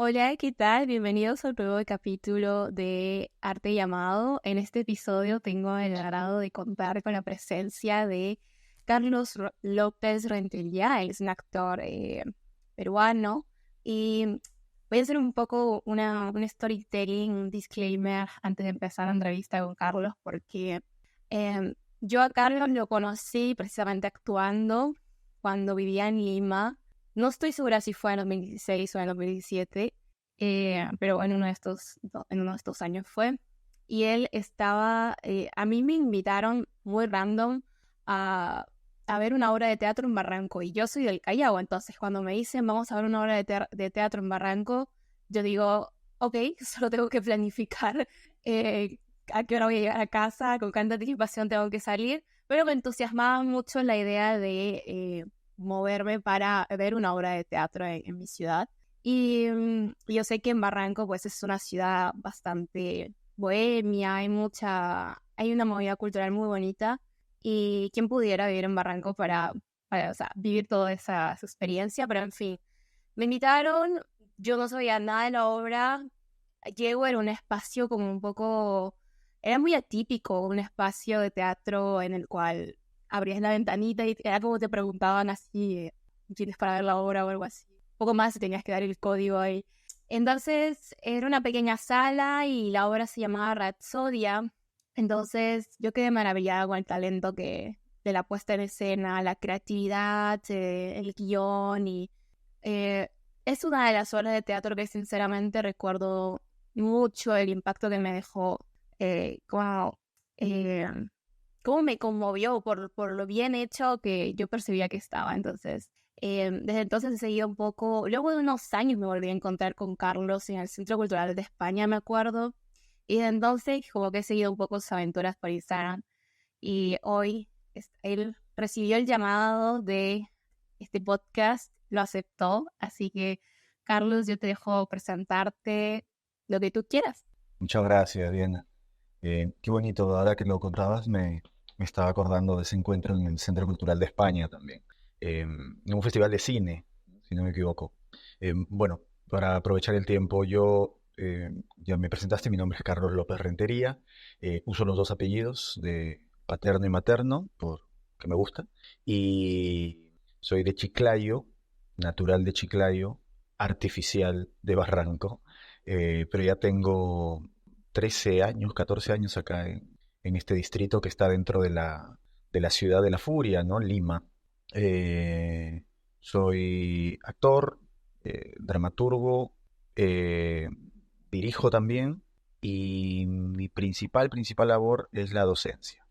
Hola, ¿qué tal? Bienvenidos al nuevo capítulo de Arte Llamado. En este episodio tengo el agrado de contar con la presencia de Carlos López Rentería. Él es un actor peruano y voy a hacer un poco un storytelling, un disclaimer antes de empezar la entrevista con Carlos porque yo a Carlos lo conocí precisamente actuando cuando vivía en Lima. No estoy segura si fue en 2016 o en 2017, pero en uno de estos años fue. Y él estaba, a mí me invitaron muy random a ver una obra de teatro en Barranco. Y yo soy del Callao, entonces cuando me dicen vamos a ver una obra de teatro en Barranco, yo digo, ok, solo tengo que planificar eh, a qué hora voy a llegar a casa, con cuánta anticipación tengo que salir. Pero me entusiasmaba mucho la idea de moverme para ver una obra de teatro en mi ciudad. Y yo sé que en Barranco pues es una ciudad bastante bohemia, hay una movida cultural muy bonita y quién pudiera vivir en Barranco para o sea, vivir toda esa experiencia, pero en fin, me invitaron, yo no sabía nada de la obra, llego en un espacio como un poco, era muy atípico, un espacio de teatro en el cual abrías la ventanita y era como te preguntaban así, ¿tienes para ver la obra o algo así? Un poco más y tenías que dar el código ahí. Entonces era una pequeña sala y la obra se llamaba Rapsodia. Entonces yo quedé maravillada con el talento de la puesta en escena, la creatividad, el guión y eh, es una de las obras de teatro que sinceramente recuerdo mucho el impacto que me dejó, como, eh, cómo me conmovió por lo bien hecho que yo percibía que estaba. Entonces, desde entonces he seguido un poco, luego de unos años me volví a encontrar con Carlos en el Centro Cultural de España, me acuerdo, y desde entonces como que he seguido un poco sus aventuras por Instagram, y hoy él recibió el llamado de este podcast, lo aceptó, así que Carlos, yo te dejo presentarte lo que tú quieras. Muchas gracias, Diana. Qué bonito, ahora que lo contabas, me estaba acordando de ese encuentro en el Centro Cultural de España también, en un festival de cine, si no me equivoco. Bueno, para aprovechar el tiempo, ya me presentaste, mi nombre es Carlos López Rentería, uso los dos apellidos de paterno y materno, porque me gusta, y soy de Chiclayo, natural de Chiclayo, artificial de Barranco, pero ya tengo 13 años, 14 años acá en este distrito que está dentro de la ciudad de la furia, ¿no? Lima. Eh, Soy actor, dramaturgo, eh, dirijo también y mi principal labor es la docencia.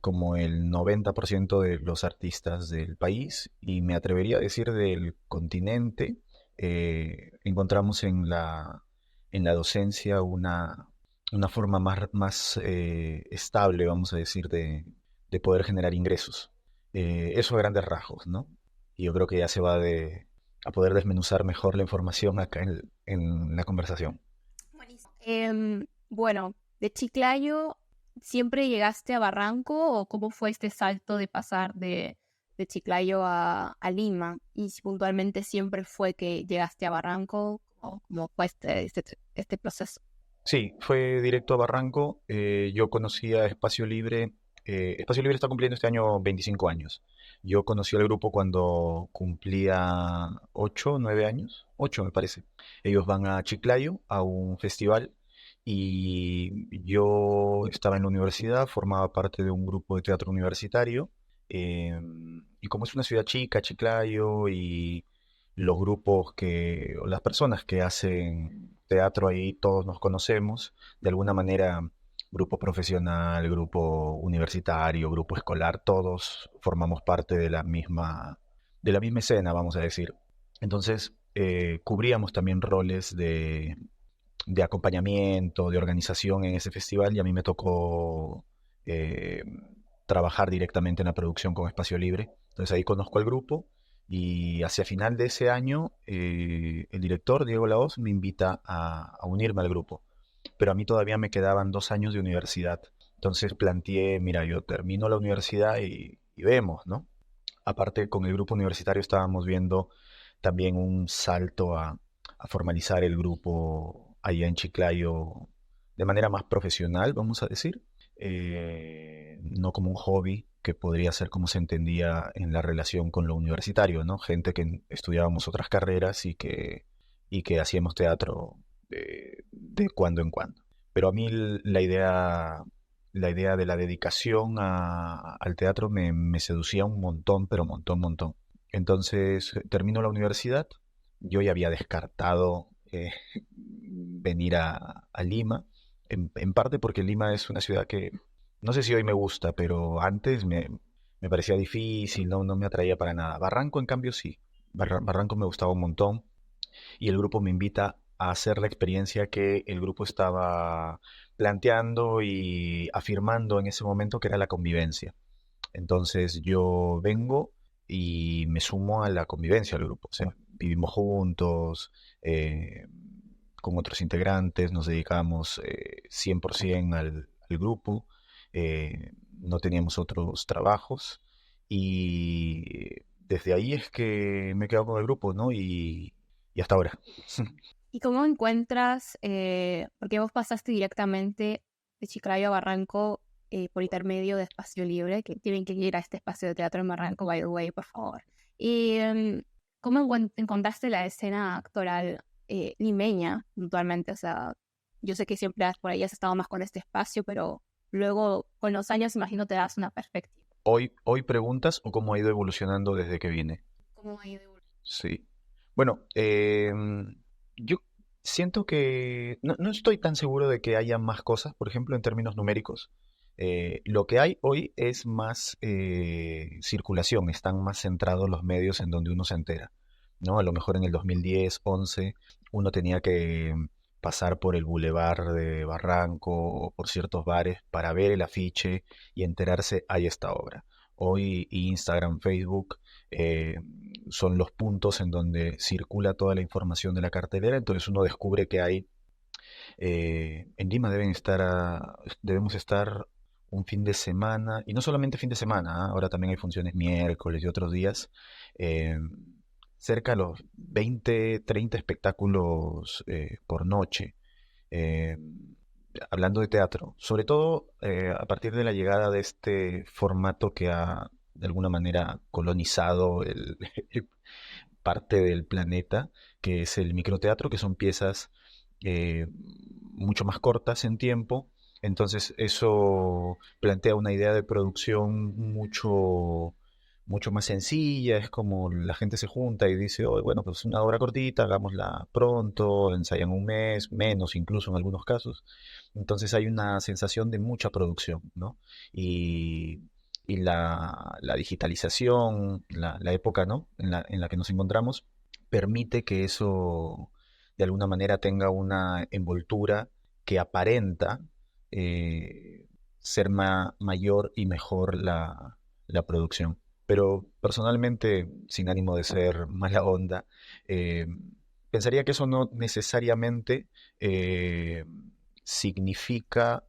Como el 90% de los artistas del país y me atrevería a decir del continente, encontramos en la docencia una forma más estable, vamos a decir, de poder generar ingresos. Eso a grandes rasgos, ¿no? Y yo creo que ya a poder desmenuzar mejor la información acá en la conversación. Buenísimo. Bueno, de Chiclayo, ¿siempre llegaste a Barranco o cómo fue este salto de pasar de Chiclayo a Lima? Y si puntualmente siempre fue que llegaste a Barranco, o cómo fue este proceso. Sí, fue directo a Barranco. Yo conocí a Espacio Libre. Espacio Libre está cumpliendo este año 25 años. Yo conocí al grupo cuando cumplía 8, 9 años. 8 me parece. Ellos van a Chiclayo a un festival y yo estaba en la universidad, formaba parte de un grupo de teatro universitario. Y como es una ciudad chica, Chiclayo, y o las personas que hacen teatro ahí, todos nos conocemos, de alguna manera, grupo profesional, grupo universitario, grupo escolar, todos formamos parte de la misma escena, vamos a decir. Entonces, cubríamos también roles de acompañamiento, de organización en ese festival y a mí me tocó eh, trabajar directamente en la producción con Espacio Libre. Entonces ahí conozco al grupo y hacia final de ese año el director Diego Laoz me invita a unirme al grupo, pero a mí todavía me quedaban 2 años de universidad. Entonces planteé, mira, yo termino la universidad y vemos, ¿no? Aparte con el grupo universitario estábamos viendo también un salto a formalizar el grupo allá en Chiclayo de manera más profesional, vamos a decir, no como un hobby que podría ser como se entendía en la relación con lo universitario, ¿no? Gente que estudiábamos otras carreras y que hacíamos teatro de cuando en cuando. Pero a mí la idea de la dedicación al teatro me seducía un montón, pero montón, montón. Entonces termino la universidad, yo ya había descartado venir a Lima, en parte porque Lima es una ciudad que no sé si hoy me gusta, pero antes me parecía difícil, no me atraía para nada. Barranco, en cambio, sí. Barranco me gustaba un montón y el grupo me invita a hacer la experiencia que el grupo estaba planteando y afirmando en ese momento, que era la convivencia. Entonces yo vengo y me sumo a la convivencia del grupo. O sea, vivimos juntos, con otros integrantes, nos dedicamos 100% al grupo, no teníamos otros trabajos y desde ahí es que me he quedado con el grupo, ¿no? Y hasta ahora. ¿Y cómo encuentras, porque vos pasaste directamente de Chiclayo a Barranco por intermedio de Espacio Libre, que tienen que ir a este espacio de teatro en Barranco, by the way, por favor? ¿Y cómo encontraste la escena actoral limeña, puntualmente? O sea, yo sé que siempre por ahí has estado más con este espacio, pero luego con los años imagino te das una perspectiva. Hoy preguntas o cómo ha ido evolucionando desde que vine. ¿Cómo ha ido? Sí. Bueno, yo siento que no estoy tan seguro de que haya más cosas, por ejemplo, en términos numéricos. Lo que hay hoy es más circulación, están más centrados los medios en donde uno se entera, ¿no? A lo mejor en el 2010, 11, uno tenía que pasar por el bulevar de Barranco o por ciertos bares para ver el afiche y enterarse, hay esta obra. Hoy Instagram, Facebook eh, son los puntos en donde circula toda la información de la cartelera, entonces uno descubre que hay, en Lima debemos estar un fin de semana, y no solamente fin de semana, ¿ah? Ahora también hay funciones miércoles y otros días, eh, cerca de los 20 30 espectáculos por noche. eh, Hablando de teatro, sobre todo a partir de la llegada de este formato que ha de alguna manera colonizado parte del planeta, que es el microteatro, que son piezas eh, mucho más cortas en tiempo. Entonces eso plantea una idea de producción mucho más sencilla. Es como la gente se junta y dice, oh, bueno, pues una obra cortita, hagámosla pronto, ensayan un mes, menos incluso en algunos casos. Entonces hay una sensación de mucha producción, ¿no? Y, y la digitalización, la época, ¿no? En la que nos encontramos, permite que eso de alguna manera tenga una envoltura que aparenta ser mayor y mejor la producción. Pero personalmente, sin ánimo de ser mala onda, eh, pensaría que eso no necesariamente eh, significa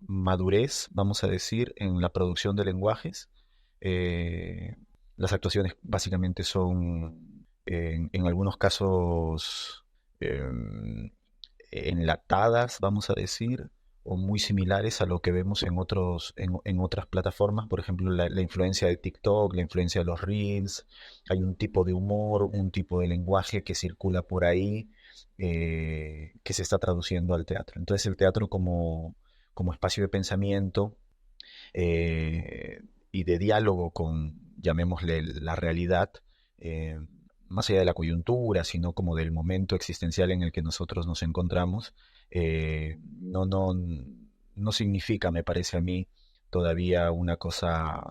madurez, vamos a decir, en la producción de lenguajes. Eh, las actuaciones básicamente son, en algunos casos, enlatadas, vamos a decir, o muy similares a lo que vemos en otras plataformas. Por ejemplo, la influencia de TikTok, la influencia de los Reels. Hay un tipo de humor, un tipo de lenguaje que circula por ahí, que se está traduciendo al teatro. Entonces el teatro como espacio de pensamiento eh, y de diálogo con, llamémosle, la realidad, eh, más allá de la coyuntura, sino como del momento existencial en el que nosotros nos encontramos, no significa, me parece a mí, todavía una cosa,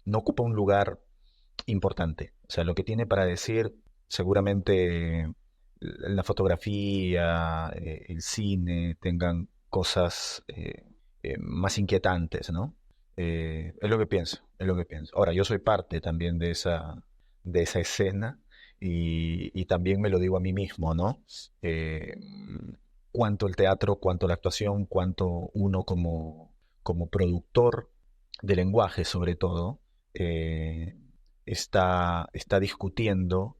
no ocupa un lugar importante. O sea, lo que tiene para decir seguramente la fotografía, el cine, tengan cosas más inquietantes, ¿no? Es lo que pienso, es lo que pienso. Ahora, yo soy parte también de esa escena y también me lo digo a mí mismo, ¿no? Eh, Cuánto el teatro, cuánto la actuación, cuánto uno como productor de lenguaje, sobre todo, eh, está discutiendo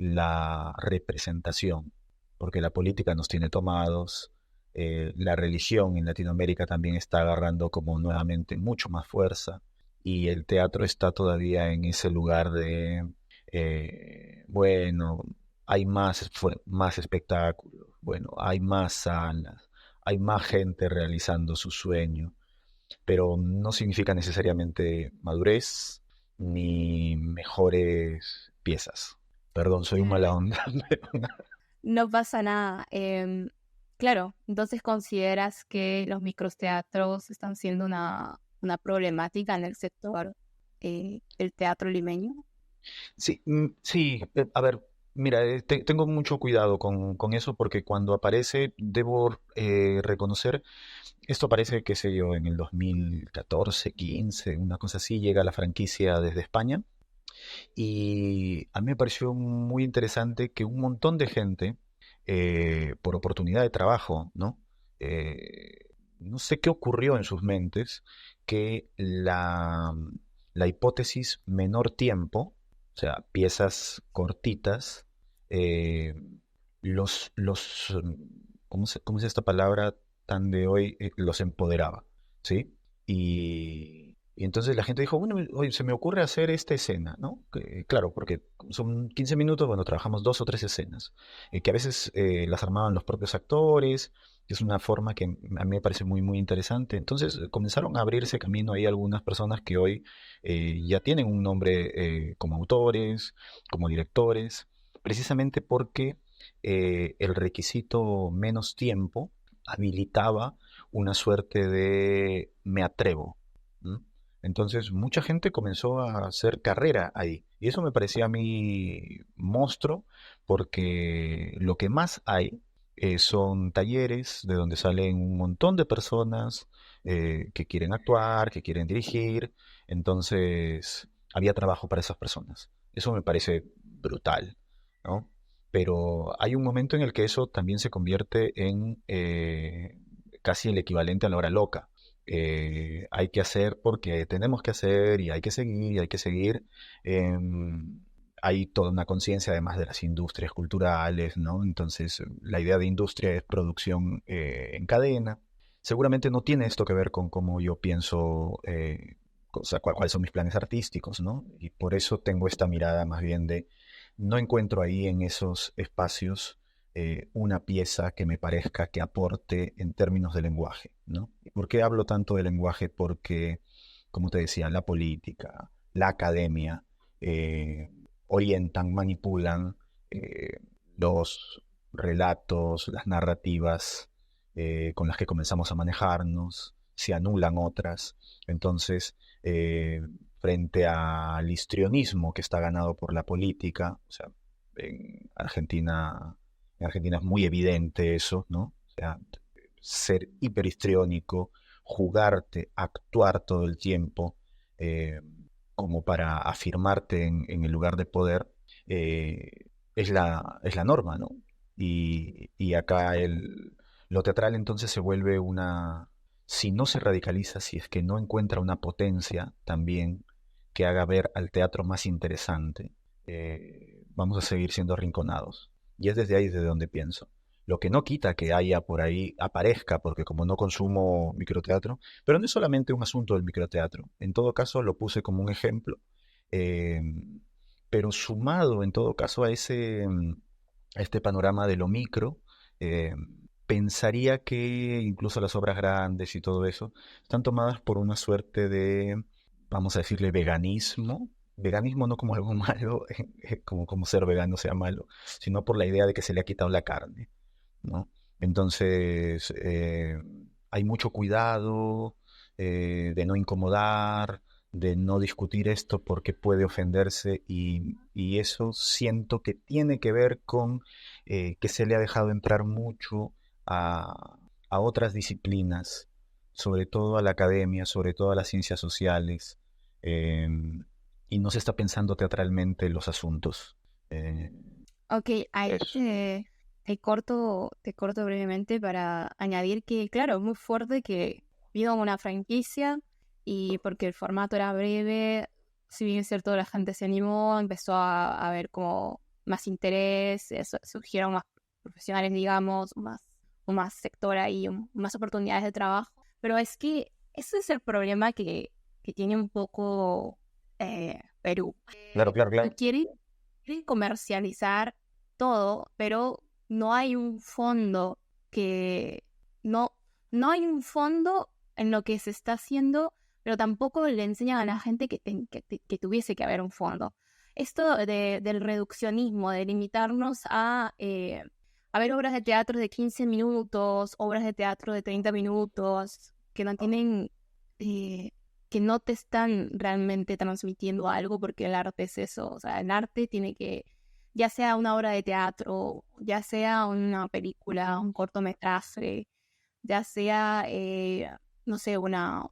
la representación, porque la política nos tiene tomados, la religión en Latinoamérica también está agarrando como nuevamente mucho más fuerza y el teatro está todavía en ese lugar de, bueno, hay más espectáculos, bueno, hay más salas, hay más gente realizando su sueño, pero no significa necesariamente madurez ni mejores piezas. Perdón, soy un mala onda. No pasa nada. Claro, entonces consideras que los microteatros están siendo una problemática en el sector el teatro limeño. Sí, sí, a ver, mira, tengo mucho cuidado con eso porque cuando aparece, debo reconocer, esto aparece, qué sé yo, en el 2014, 15, una cosa así, llega la franquicia desde España y a mí me pareció muy interesante que un montón de gente, por oportunidad de trabajo, ¿no? No sé qué ocurrió en sus mentes, que la hipótesis menor tiempo, o sea, piezas cortitas, eh, ¿cómo es esta palabra tan de hoy? Los empoderaba, ¿sí? Y entonces la gente dijo, bueno, oye, se me ocurre hacer esta escena, ¿no? Claro, porque son 15 minutos, bueno, trabajamos 2 o 3 escenas, que a veces las armaban los propios actores, que es una forma que a mí me parece muy, muy interesante. Entonces comenzaron a abrirse camino ahí algunas personas que hoy ya tienen un nombre como autores, como directores, precisamente porque el requisito menos tiempo habilitaba una suerte de me atrevo. ¿M? Entonces mucha gente comenzó a hacer carrera ahí. Y eso me parecía a mí monstruo, porque lo que más hay son talleres de donde salen un montón de personas que quieren actuar, que quieren dirigir. Entonces había trabajo para esas personas. Eso me parece brutal, ¿no? Pero hay un momento en el que eso también se convierte en casi el equivalente a la hora loca. Hay que hacer porque tenemos que hacer y hay que seguir y hay que seguir. Hay toda una conciencia además de las industrias culturales, ¿no? Entonces, la idea de industria es producción en cadena. Seguramente no tiene esto que ver con cómo yo pienso, o sea, cuáles son mis planes artísticos, ¿no? Y por eso tengo esta mirada más bien de, no encuentro ahí en esos espacios una pieza que me parezca que aporte en términos de lenguaje, ¿no? ¿Y por qué hablo tanto de lenguaje? Porque, como te decía, la política, la academia, eh, orientan, manipulan eh, los relatos, las narrativas con las que comenzamos a manejarnos, se anulan otras. Entonces, frente al histrionismo que está ganado por la política, o sea, en Argentina es muy evidente eso, ¿no? O sea, ser hiperhistriónico, jugarte, actuar todo el tiempo, eh, como para afirmarte en el lugar de poder, eh, es la norma, ¿no? Y acá lo teatral entonces se vuelve si no se radicaliza, si es que no encuentra una potencia también que haga ver al teatro más interesante, vamos a seguir siendo arrinconados. Y es desde ahí desde donde pienso. Lo que no quita que haya por ahí, aparezca, porque como no consumo microteatro, pero no es solamente un asunto del microteatro. En todo caso, lo puse como un ejemplo, eh, pero sumado en todo caso a este panorama de lo micro, eh, pensaría que incluso las obras grandes y todo eso están tomadas por una suerte de, vamos a decirle, veganismo. Veganismo no como algo malo, como ser vegano sea malo, sino por la idea de que se le ha quitado la carne, ¿no? Entonces, hay mucho cuidado de no incomodar, de no discutir esto porque puede ofenderse y eso siento que tiene que ver con que se le ha dejado entrar mucho a otras disciplinas, sobre todo a la academia, sobre todo a las ciencias sociales, eh, y no se está pensando teatralmente los asuntos. Eh, Ok, ahí eso. te corto brevemente para añadir que, claro, es muy fuerte que pidan una franquicia y porque el formato era breve, si bien es cierto, la gente se animó, empezó a ver como más interés, surgieron más profesionales, digamos, más sector ahí, más oportunidades de trabajo. Pero es que ese es el problema que tiene un poco Perú. Claro, claro, claro. Quieren comercializar todo, pero no hay un fondo que... No hay un fondo en lo que se está haciendo, pero tampoco le enseñan a la gente que tuviese que haber un fondo. Esto del reduccionismo, de limitarnos a ver obras de teatro de 15 minutos, obras de teatro de 30 minutos, que no tienen, que no te están realmente transmitiendo algo, porque el arte es eso. O sea, el arte tiene que, ya sea una obra de teatro, ya sea una película, un cortometraje, ya sea, no sé, una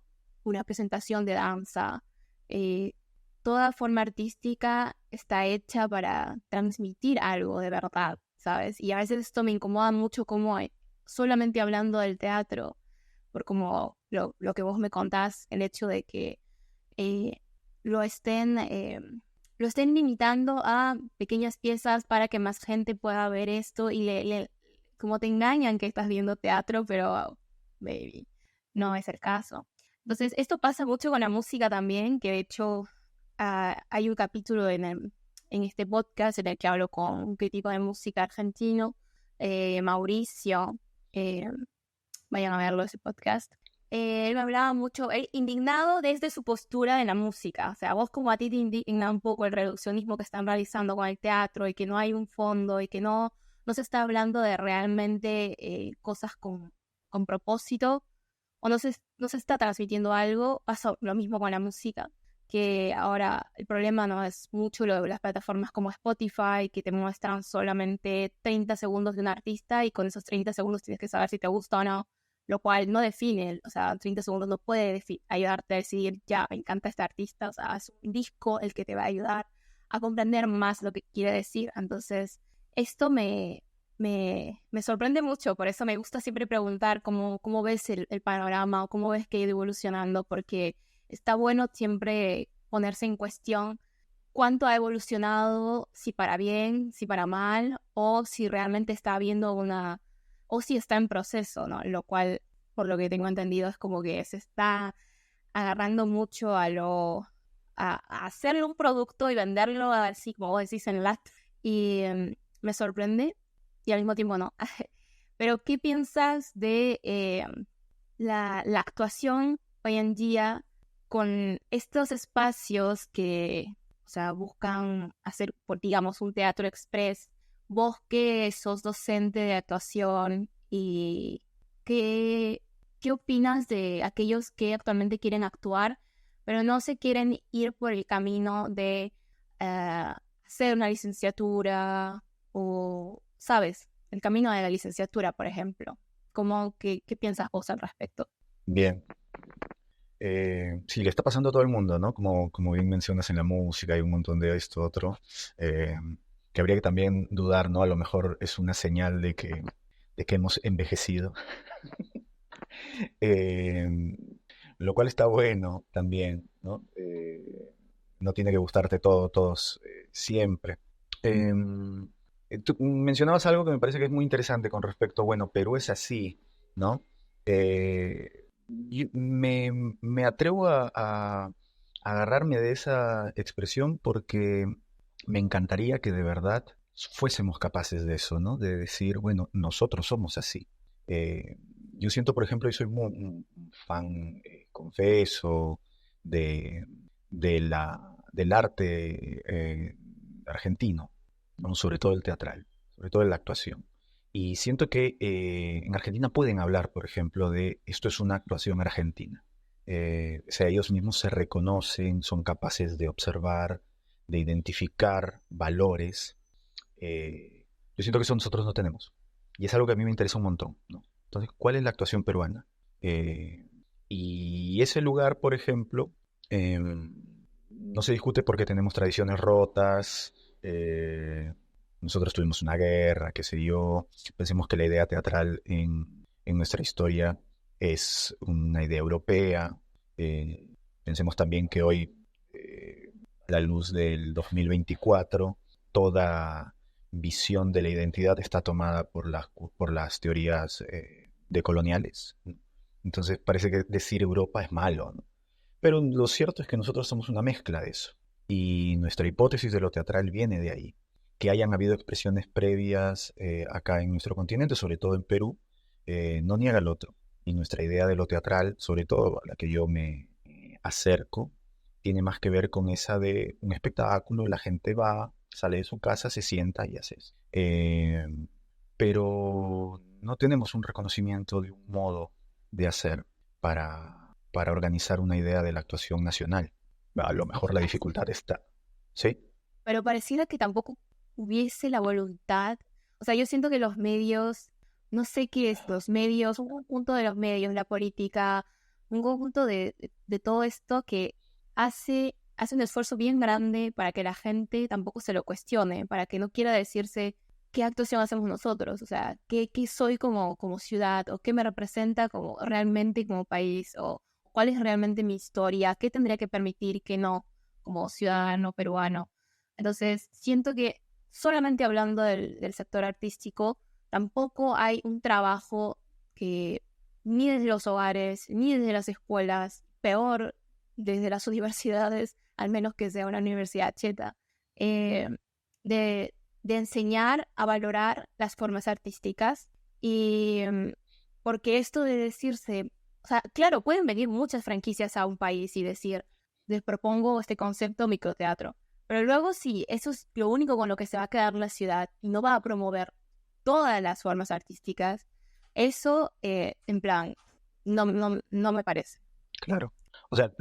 presentación de danza, toda forma artística está hecha para transmitir algo de verdad, ¿sabes? Y a veces esto me incomoda mucho como solamente hablando del teatro, por como lo que vos me contás, el hecho de que eh, lo estén limitando a pequeñas piezas para que más gente pueda ver esto y como te engañan que estás viendo teatro, pero, baby, no es el caso. Entonces, esto pasa mucho con la música también, que de hecho hay un capítulo en este podcast en el que hablo con un crítico de música argentino, Mauricio, vayan a verlo ese podcast. Él me hablaba mucho, él indignado desde su postura en la música. O sea, vos como a ti te indigna un poco el reduccionismo que están realizando con el teatro y que no hay un fondo y que no se está hablando de realmente cosas con propósito, o no se está transmitiendo algo. Pasa lo mismo con la música, que ahora el problema no es mucho lo de las plataformas como Spotify, que te muestran solamente 30 segundos de un artista y con esos 30 segundos tienes que saber si te gusta o no, lo cual no define, o sea, 30 segundos no puede ayudarte a decidir, ya, me encanta este artista. O sea, es un disco el que te va a ayudar a comprender más lo que quiere decir. Entonces, esto me sorprende mucho, por eso me gusta siempre preguntar cómo ves el panorama o cómo ves que ha ido evolucionando, porque está bueno siempre ponerse en cuestión cuánto ha evolucionado, si para bien, si para mal, o si realmente está habiendo o si está en proceso, ¿no? Lo cual, por lo que tengo entendido, es como que se está agarrando mucho a hacerle un producto y venderlo así, como vos decís, en lat. Y me sorprende y al mismo tiempo no. Pero, ¿qué piensas de la actuación hoy en día con estos espacios que, o sea, buscan hacer, digamos, un teatro express? Vos que sos docente de actuación, y ¿qué opinas de aquellos que actualmente quieren actuar, pero no se quieren ir por el camino de hacer una licenciatura o, ¿sabes? El camino de la licenciatura, por ejemplo. ¿Qué piensas vos al respecto? Bien. Sí, le está pasando a todo el mundo, ¿no? Como bien mencionas en la música, hay un montón de esto, otro, eh, que habría que también dudar, ¿no? A lo mejor es una señal de que hemos envejecido. Eh, lo cual está bueno también, ¿no? No tiene que gustarte todo, todos, siempre. Eh, Tú mencionabas algo que me parece que es muy interesante con respecto, bueno, Perú es así, ¿no? Me atrevo a agarrarme de esa expresión porque me encantaría que de verdad fuésemos capaces de eso, ¿no? De decir, bueno, nosotros somos así. Eh, yo siento, por ejemplo, y soy un fan, confeso, de, del arte argentino, ¿no? Sobre todo el teatral, sobre todo en la actuación. Y siento que en Argentina pueden hablar, por ejemplo, de esto es una actuación argentina. O sea, ellos mismos se reconocen, son capaces de observar, de identificar valores. Yo siento que eso nosotros no tenemos. Y es algo que a mí me interesa un montón, ¿no? Entonces, ¿cuál es la actuación peruana? Y ese lugar, por ejemplo, no se discute porque tenemos tradiciones rotas. Nosotros tuvimos una guerra, qué sé yo. Pensemos que la idea teatral en nuestra historia es una idea europea. Pensemos también que hoy, a la luz del 2024, toda visión de la identidad está tomada por las teorías decoloniales. Entonces parece que decir Europa es malo, ¿no? Pero lo cierto es que nosotros somos una mezcla de eso. Y nuestra hipótesis de lo teatral viene de ahí. Que hayan habido expresiones previas acá en nuestro continente, sobre todo en Perú, no niega el otro. Y nuestra idea de lo teatral, sobre todo a la que yo me acerco, tiene más que ver con esa de un espectáculo, la gente va, sale de su casa, se sienta y hace eso. Pero no tenemos un reconocimiento de un modo de hacer para organizar una idea de la actuación nacional. A lo mejor la dificultad está. ¿Sí? Pero pareciera que tampoco hubiese la voluntad. O sea, yo siento que los medios, no sé qué es, los medios, un conjunto de los medios, la política, un conjunto de todo esto que hace un esfuerzo bien grande para que la gente tampoco se lo cuestione, para que no quiera decirse qué actuación hacemos nosotros, o sea, qué soy como ciudad, o qué me representa como realmente como país, o cuál es realmente mi historia, qué tendría que permitir que no como ciudadano peruano. Entonces, siento que solamente hablando del sector artístico, tampoco hay un trabajo que ni desde los hogares, ni desde las escuelas, peor desde las universidades, al menos que sea una universidad cheta, eh, de, de enseñar a valorar las formas artísticas y porque esto de decirse, o sea, claro, pueden venir muchas franquicias a un país y decir, les propongo este concepto microteatro, pero luego si eso es lo único con lo que se va a quedar la ciudad y no va a promover todas las formas artísticas, eso, en plan, no me parece. Claro. O sea,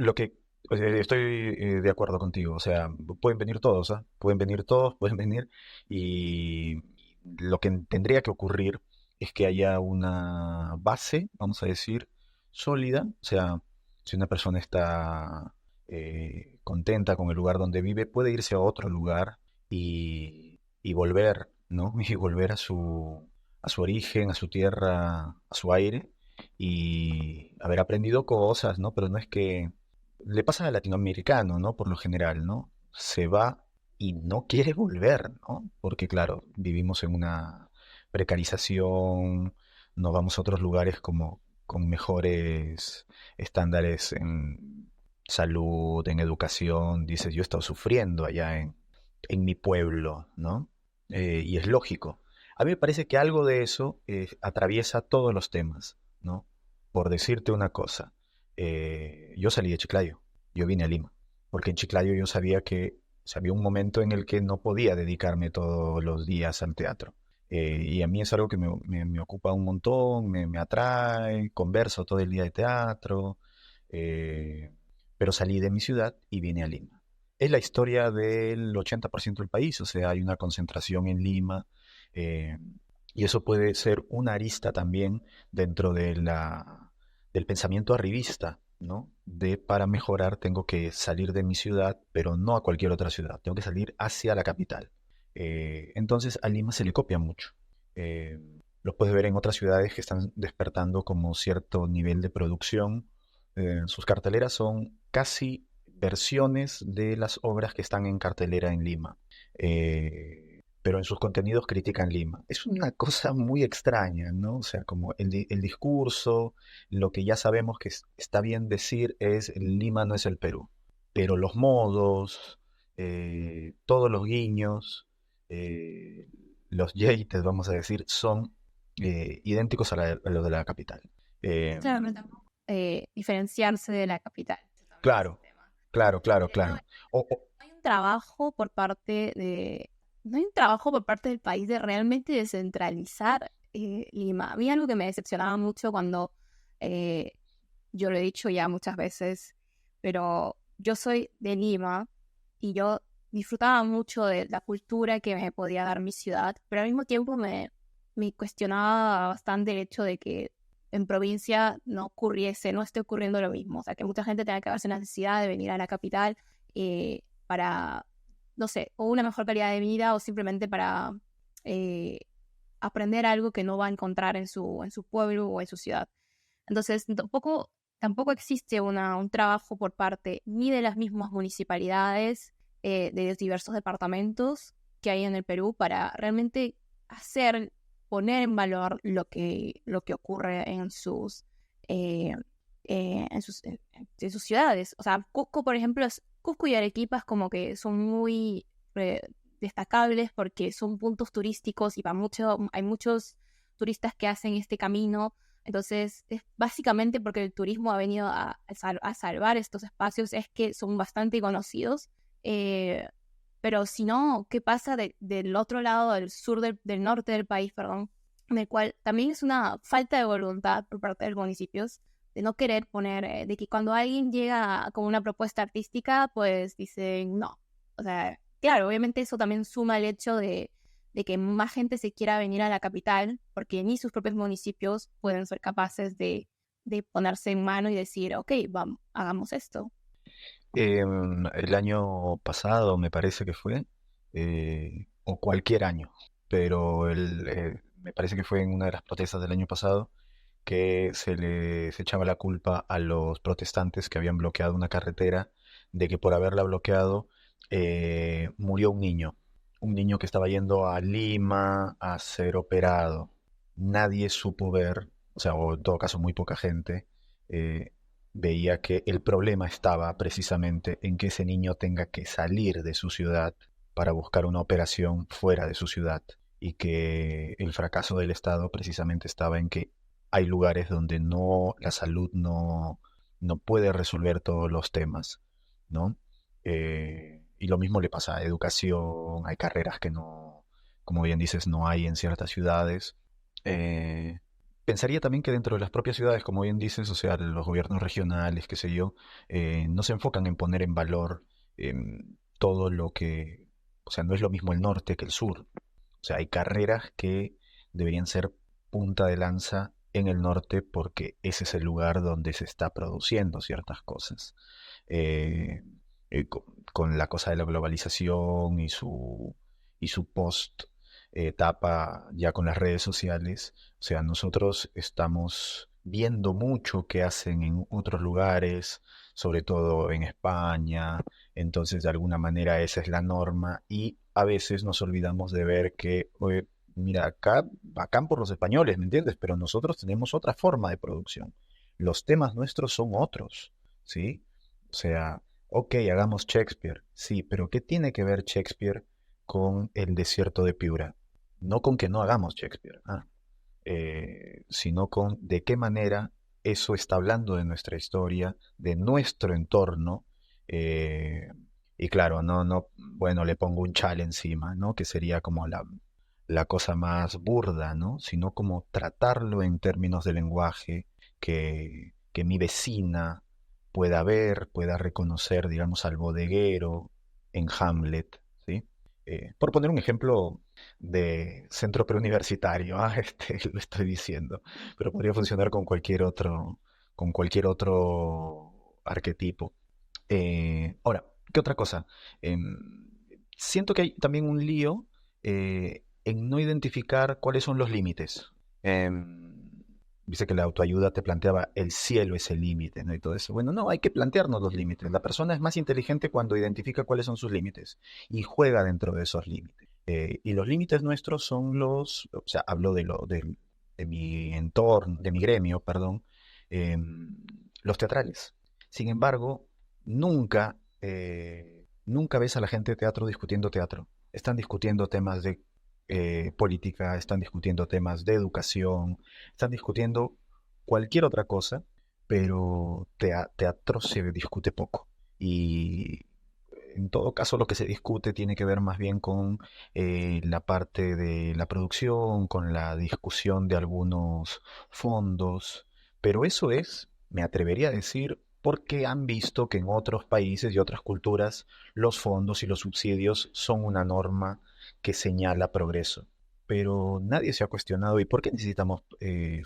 estoy de acuerdo contigo. O sea, pueden venir todos, ¿ah? Pueden venir todos, pueden venir. Y lo que tendría que ocurrir es que haya una base, vamos a decir, sólida. O sea, si una persona está contenta con el lugar donde vive, puede irse a otro lugar y volver, ¿no? Y volver a su origen, a su tierra, a su aire y haber aprendido cosas, ¿no? Pero no es que le pasa al latinoamericano, ¿no? Por lo general, ¿no? Se va y no quiere volver, ¿no? Porque claro, vivimos en una precarización, no vamos a otros lugares como con mejores estándares en salud, en educación. Dices, yo he estado sufriendo allá en mi pueblo, ¿no? Y es lógico. A mí me parece que algo de eso atraviesa todos los temas, ¿no? Por decirte una cosa, yo salí de Chiclayo, yo vine a Lima, porque en Chiclayo yo sabía que o sea, había un momento en el que no podía dedicarme todos los días al teatro. Y a mí es algo que me ocupa un montón, me atrae, converso todo el día de teatro, eh, pero salí de mi ciudad y vine a Lima. Es la historia del 80% del país, o sea, hay una concentración en Lima, eh, y eso puede ser una arista también dentro del pensamiento arribista, ¿no? De para mejorar tengo que salir de mi ciudad, pero no a cualquier otra ciudad, tengo que salir hacia la capital. Entonces a Lima se le copia mucho. Eh, lo puedes ver en otras ciudades que están despertando como cierto nivel de producción. Sus carteleras son casi versiones de las obras que están en cartelera en Lima. Pero en sus contenidos critican Lima. Es una cosa muy extraña, ¿no? O sea, como el discurso, lo que ya sabemos que está bien decir es Lima no es el Perú, pero los modos, todos los guiños, eh, los yates, vamos a decir, son idénticos a los de la capital. Eh, Claro, pero tampoco diferenciarse de la capital. Ese también es un claro, tema. claro, claro, Porque claro. O, hay un trabajo por parte no hay un trabajo por parte del país de realmente descentralizar Lima. A mí algo que me decepcionaba mucho cuando, eh, yo lo he dicho ya muchas veces, pero yo soy de Lima y yo disfrutaba mucho de la cultura que me podía dar mi ciudad, pero al mismo tiempo me cuestionaba bastante el hecho de que en provincia no esté ocurriendo lo mismo. O sea, que mucha gente tenga que verse la necesidad de venir a la capital para, no sé, o una mejor calidad de vida o simplemente para eh, aprender algo que no va a encontrar en su pueblo o en su ciudad. Entonces, tampoco existe un trabajo por parte ni de las mismas municipalidades de los diversos departamentos, que hay en el Perú para realmente poner en valor lo que ocurre eh, en sus ciudades. O sea, Cusco, por ejemplo, Cusco y Arequipa es como que son muy destacables porque son puntos turísticos y hay muchos turistas que hacen este camino. Entonces, es básicamente porque el turismo ha venido a salvar estos espacios, es que son bastante conocidos. Pero si no, ¿qué pasa del otro lado, del norte del país, perdón? En el cual también es una falta de voluntad por parte de los municipios de no querer poner, de que cuando alguien llega con una propuesta artística, pues dicen no. O sea, claro, obviamente eso también suma el hecho de que más gente se quiera venir a la capital, porque ni sus propios municipios pueden ser capaces de ponerse en mano y decir, ok, vamos, hagamos esto. El año pasado me parece que fue, o cualquier año, pero me parece que fue en una de las protestas del año pasado que se echaba la culpa a los protestantes que habían bloqueado una carretera, de que por haberla bloqueado murió un niño que estaba yendo a Lima a ser operado. Nadie supo ver, o sea, o en todo caso muy poca gente, eh, veía que el problema estaba precisamente en que ese niño tenga que salir de su ciudad para buscar una operación fuera de su ciudad, y que el fracaso del Estado precisamente estaba en que hay lugares donde la salud no puede resolver todos los temas, ¿no? Y lo mismo le pasa a educación, hay carreras que no, como bien dices, no hay en ciertas ciudades. Eh, Pensaría también que dentro de las propias ciudades, como bien dices, o sea, los gobiernos regionales, qué sé yo, no se enfocan en poner en valor todo lo que, o sea, no es lo mismo el norte que el sur. O sea, hay carreras que deberían ser punta de lanza en el norte porque ese es el lugar donde se está produciendo ciertas cosas. Eh, con la cosa de la globalización y su post etapa ya con las redes sociales, o sea, nosotros estamos viendo mucho que hacen en otros lugares, sobre todo en España, entonces de alguna manera esa es la norma y a veces nos olvidamos de ver que, oye, mira, acá, bacán por los españoles, ¿me entiendes? Pero nosotros tenemos otra forma de producción. Los temas nuestros son otros, ¿sí? O sea, ok, hagamos Shakespeare, sí, pero ¿qué tiene que ver Shakespeare con el desierto de Piura? No con que no hagamos Shakespeare, sino con de qué manera eso está hablando de nuestra historia, de nuestro entorno, eh, y claro, bueno, le pongo un chale encima, ¿no? Que sería como la cosa más burda, ¿no? Sino como tratarlo en términos de lenguaje que mi vecina pueda ver, pueda reconocer, digamos, al bodeguero en Hamlet, ¿sí? Por poner un ejemplo de centro preuniversitario, lo estoy diciendo, pero podría funcionar con cualquier otro arquetipo. Ahora, ¿qué otra cosa? Siento que hay también un lío en no identificar cuáles son los límites. Dice que la autoayuda te planteaba el cielo es el límite, ¿no? Y todo eso. Bueno, no, hay que plantearnos los límites. La persona es más inteligente cuando identifica cuáles son sus límites y juega dentro de esos límites. Y los límites nuestros son o sea, hablo de mi entorno, de mi gremio, perdón, los teatrales. Sin embargo, nunca ves a la gente de teatro discutiendo teatro. Están discutiendo temas de política, están discutiendo temas de educación, están discutiendo cualquier otra cosa, pero teatro se discute poco. Y en todo caso lo que se discute tiene que ver más bien con la parte de la producción, con la discusión de algunos fondos, pero eso es, me atrevería a decir, porque han visto que en otros países y otras culturas los fondos y los subsidios son una norma que señala progreso. Pero nadie se ha cuestionado, ¿y por qué necesitamos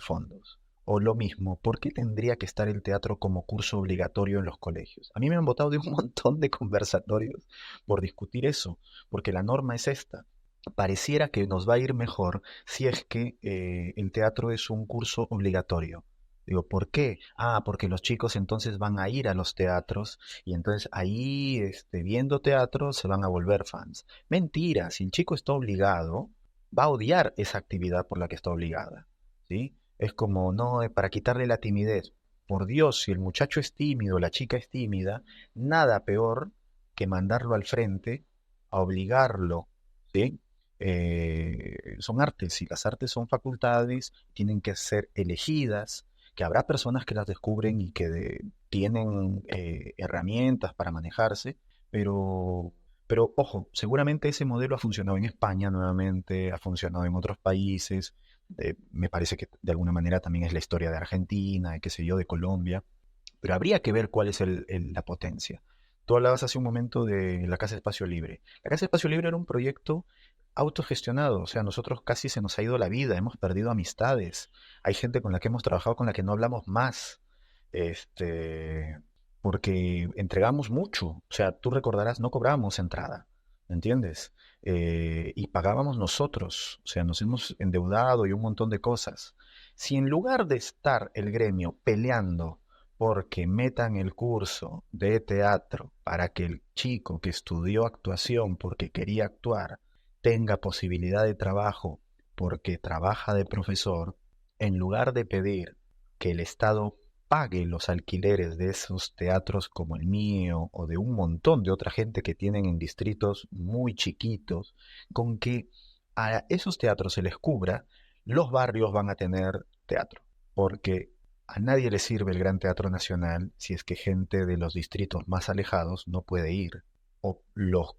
fondos? O lo mismo, ¿por qué tendría que estar el teatro como curso obligatorio en los colegios? A mí me han votado de un montón de conversatorios por discutir eso, porque la norma es esta. Pareciera que nos va a ir mejor si es que el teatro es un curso obligatorio. Digo, ¿por qué? Ah, porque los chicos entonces van a ir a los teatros y entonces ahí, viendo teatro, se van a volver fans. Mentira, si el chico está obligado, va a odiar esa actividad por la que está obligada, ¿sí? Es como, no, para quitarle la timidez. Por Dios, si el muchacho es tímido, la chica es tímida, nada peor que mandarlo al frente a obligarlo, ¿sí? Son artes y las artes son facultades, tienen que ser elegidas, que habrá personas que las descubren y que tienen herramientas para manejarse, pero, pero ojo, seguramente ese modelo ha funcionado en España nuevamente, ha funcionado en otros países, me parece que de alguna manera también es la historia de Argentina, de qué sé yo, de Colombia, pero habría que ver cuál es la potencia. Tú hablabas hace un momento de la Casa Espacio Libre. La Casa Espacio Libre era un proyecto autogestionado, o sea, nosotros casi se nos ha ido la vida, hemos perdido amistades, hay gente con la que hemos trabajado con la que no hablamos más, este, porque entregamos mucho, o sea, tú recordarás, no cobrábamos entrada, ¿me entiendes? Y pagábamos nosotros, o sea, nos hemos endeudado y un montón de cosas. Si en lugar de estar el gremio peleando porque metan el curso de teatro para que el chico que estudió actuación porque quería actuar tenga posibilidad de trabajo porque trabaja de profesor, en lugar de pedir que el Estado pague los alquileres de esos teatros como el mío o de un montón de otra gente que tienen en distritos muy chiquitos, con que a esos teatros se les cubra, los barrios van a tener teatro. Porque a nadie le sirve el Gran Teatro Nacional si es que gente de los distritos más alejados no puede ir o los